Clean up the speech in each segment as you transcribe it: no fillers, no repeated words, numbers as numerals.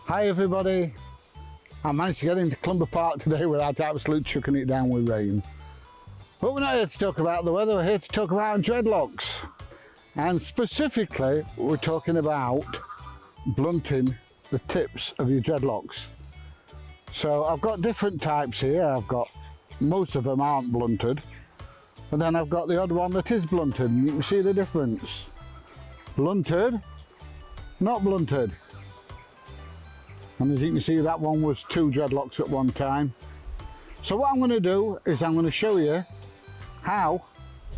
Hi everybody, I managed to get into Clumber Park today without absolutely chucking it down with rain. But we're not here to talk about the weather, we're here to talk about dreadlocks. And specifically, we're talking about blunting the tips of your dreadlocks. So I've got different types here. Most of them aren't blunted, but then I've got the odd one that is blunted, and you can see the difference. Blunted, not blunted. And as you can see, that one was 2 dreadlocks at one time. So what I'm going to do is I'm going to show you how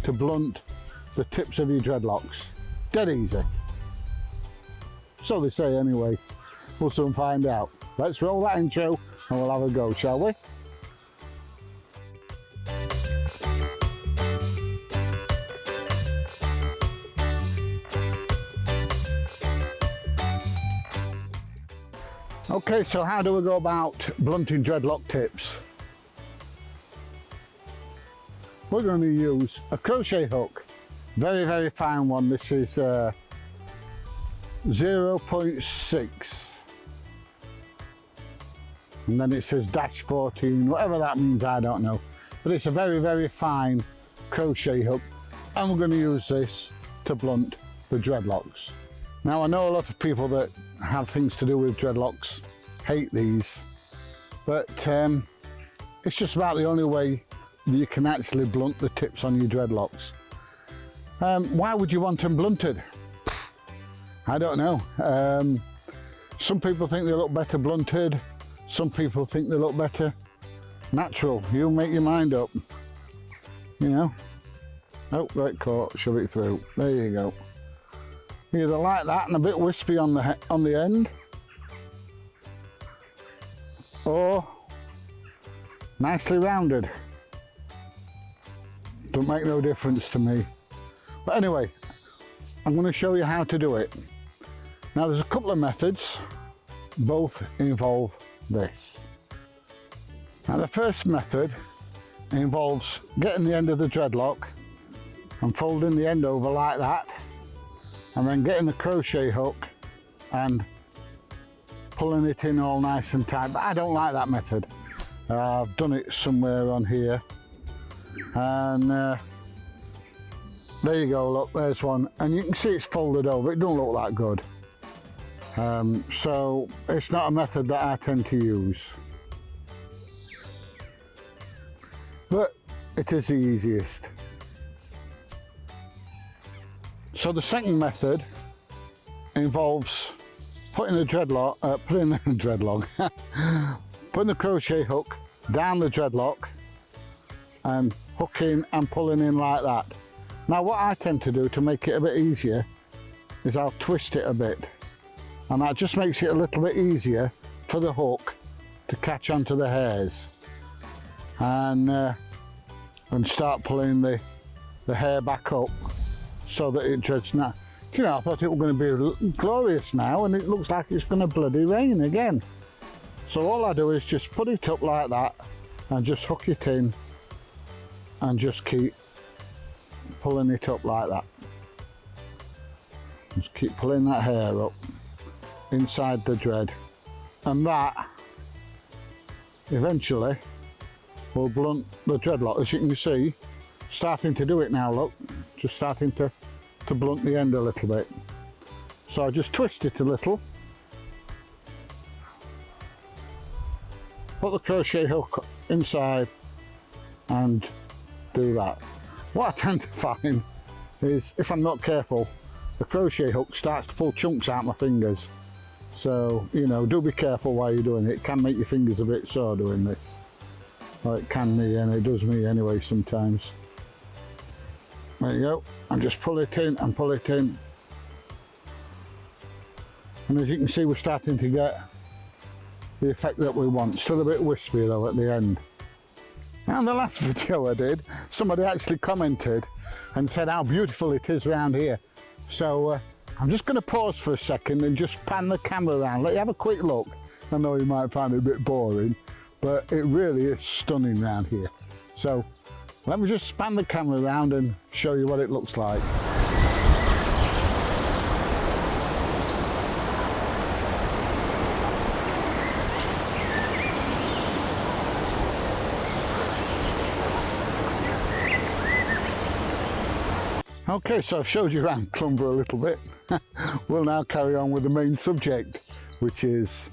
to blunt the tips of your dreadlocks. Dead easy. So they say anyway. We'll soon find out. Let's roll that intro and we'll have a go, shall we? Okay, so how do we go about blunting dreadlock tips? We're going to use a crochet hook, very, very fine one. This is 0.6, and then it says -14, whatever that means, I don't know. But it's a very, very fine crochet hook, and we're going to use this to blunt the dreadlocks. Now, I know a lot of people that have things to do with dreadlocks hate these, but it's just about the only way you can actually blunt the tips on your dreadlocks. Why would you want them blunted? I don't know. Some people think they look better blunted, some people think they look better natural. You make your mind up, you know. Oh, right, caught, shove it through. There you go. Either like that and a bit wispy on the end, or nicely rounded. Don't make no difference to me. But anyway, I'm going to show you how to do it. Now there's a couple of methods, both involve this. Now the first method involves getting the end of the dreadlock and folding the end over like that, and then getting the crochet hook and pulling it in all nice and tight. But I don't like that method. I've done it somewhere on here, and there you go, look, there's one, and you can see it's folded over. It don't look that good, so it's not a method that I tend to use, but it is the easiest. So the second method involves putting the putting the crochet hook down the dreadlock and hooking and pulling in like that. Now what I tend to do to make it a bit easier is I'll twist it a bit, and that just makes it a little bit easier for the hook to catch onto the hairs, and start pulling the hair back up so that it dreads now. You know, I thought it was going to be glorious now, and it looks like it's going to bloody rain again. So all I do is just put it up like that and just hook it in and just keep pulling it up like that. Just keep pulling that hair up inside the dread, and that eventually will blunt the dreadlock. As you can see, starting to do it now, look, just starting to blunt the end a little bit. So I just twist it a little, put the crochet hook inside and do that. What I tend to find is, if I'm not careful, the crochet hook starts to pull chunks out my fingers. So, you know, do be careful while you're doing it. It can make your fingers a bit sore doing this. Well, it can me, and it does me anyway sometimes. There you go, and just pull it in and pull it in. And as you can see, we're starting to get the effect that we want. Still a bit wispy though at the end. Now in the last video I did, somebody actually commented and said how beautiful it is around here. So I'm just going to pause for a second and just pan the camera around, let you have a quick look. I know you might find it a bit boring, but it really is stunning around here. So let me just span the camera around and show you what it looks like. Okay, so I've showed you around Clumber a little bit. We'll now carry on with the main subject, which is,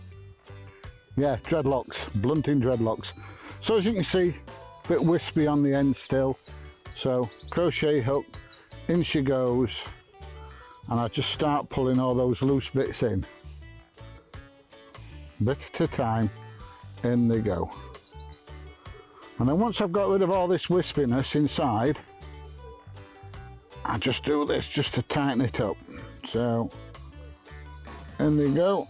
yeah, dreadlocks, blunting dreadlocks. So as you can see, a bit wispy on the end still. So crochet hook, in she goes, and I just start pulling all those loose bits in. Bit at a time, in they go. And then once I've got rid of all this wispiness inside, I just do this just to tighten it up. So, in they go.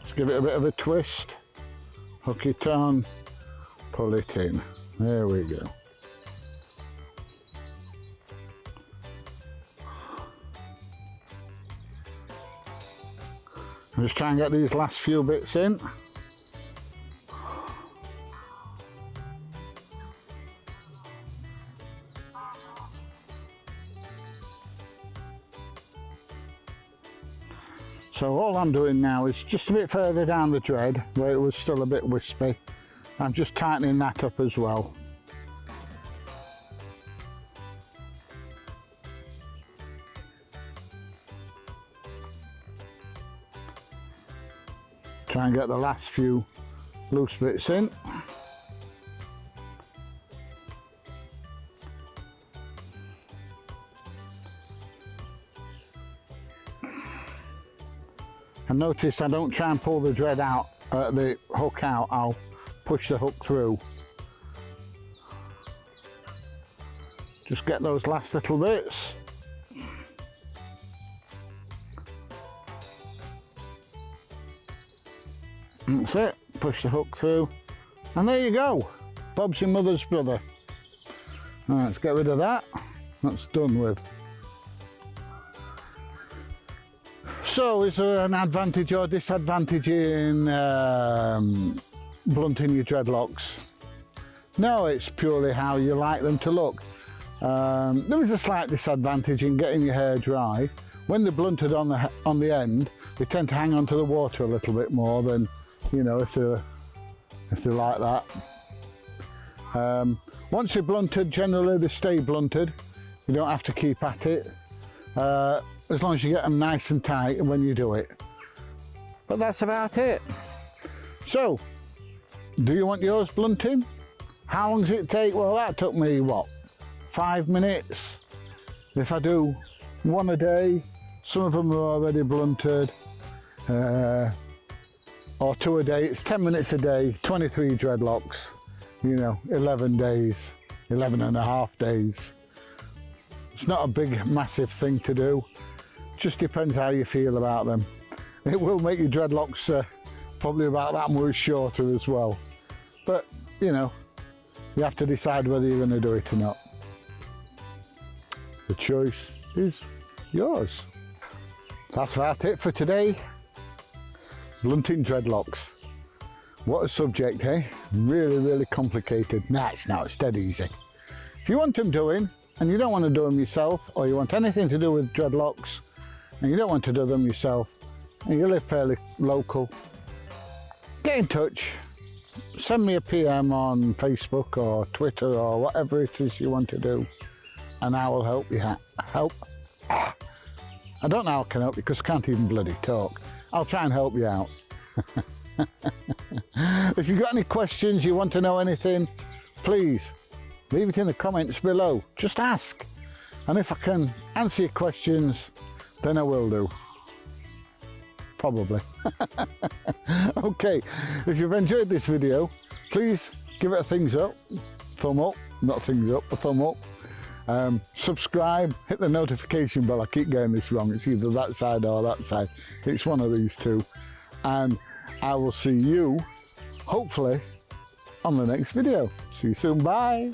Just give it a bit of a twist, hook it on, pull it in. There we go. I'm just trying to get these last few bits in. So all I'm doing now is just a bit further down the dread where it was still a bit wispy. I'm just tightening that up as well. Try and get the last few loose bits in. And notice I don't try and pull the dread out, the hook out, I'll push the hook through. Just get those last little bits. That's it, push the hook through, and there you go. Bob's your mother's brother. All right, let's get rid of that. That's done with. So is there an advantage or disadvantage in blunting your dreadlocks? No, it's purely how you like them to look. There is a slight disadvantage in getting your hair dry. When they're blunted on the end, they tend to hang onto the water a little bit more than, you know, if they're like that. Once they're blunted, generally they stay blunted. You don't have to keep at it, as long as you get them nice and tight when you do it. But that's about it. So, do you want yours blunting? How long does it take? Well, that took me, what, 5 minutes? If I do one a day, some of them are already blunted. Or 2 a day, it's 10 minutes a day, 23 dreadlocks, you know, 11 days, 11 and a half days. It's not a big, massive thing to do, just depends how you feel about them. It will make your dreadlocks probably about that much shorter as well. But, you know, you have to decide whether you're going to do it or not. The choice is yours. That's about it for today. Blunting dreadlocks. What a subject, eh? Really, really complicated. Nah, it's not. It's dead easy. If you want them doing, and you don't want to do them yourself, or you want anything to do with dreadlocks, and you don't want to do them yourself, and you live fairly local, get in touch. Send me a PM on Facebook or Twitter or whatever it is you want to do, and I will help you. I don't know how I can help you because I can't even bloody talk. I'll try and help you out. If you've got any questions, you want to know anything, please leave it in the comments below. Just ask. And if I can answer your questions, then I will do. Probably. Okay, if you've enjoyed this video, please give it a thumbs up. Thumb up, not thumbs up, a thumb up. Subscribe, hit the notification bell. I keep getting this wrong. It's either that side or that side. It's one of these two. And I will see you, hopefully, on the next video. See you soon. Bye.